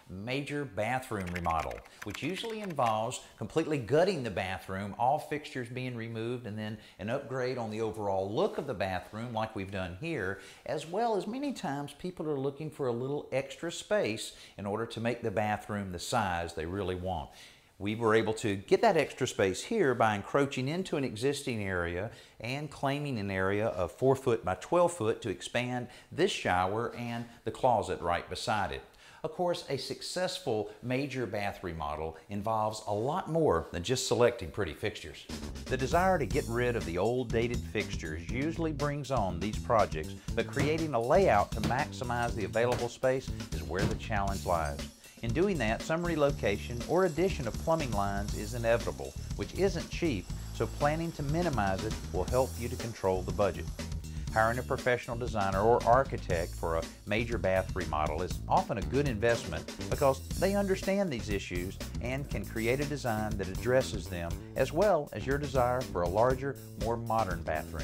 major bathroom remodel, which usually involves completely gutting the bathroom, all fixtures being removed, and then an upgrade on the overall look of the bathroom like we've done here, as well as many times people are looking for a little extra space in order to make the bathroom the size they really want. We were able to get that extra space here by encroaching into an existing area and claiming an area of 4 foot by 12 foot to expand this shower and the closet right beside it. Of course, a successful major bath remodel involves a lot more than just selecting pretty fixtures. The desire to get rid of the old dated fixtures usually brings on these projects, but creating a layout to maximize the available space is where the challenge lies. In doing that, some relocation or addition of plumbing lines is inevitable, which isn't cheap, so planning to minimize it will help you to control the budget. Hiring a professional designer or architect for a major bath remodel is often a good investment because they understand these issues and can create a design that addresses them, as well as your desire for a larger, more modern bathroom.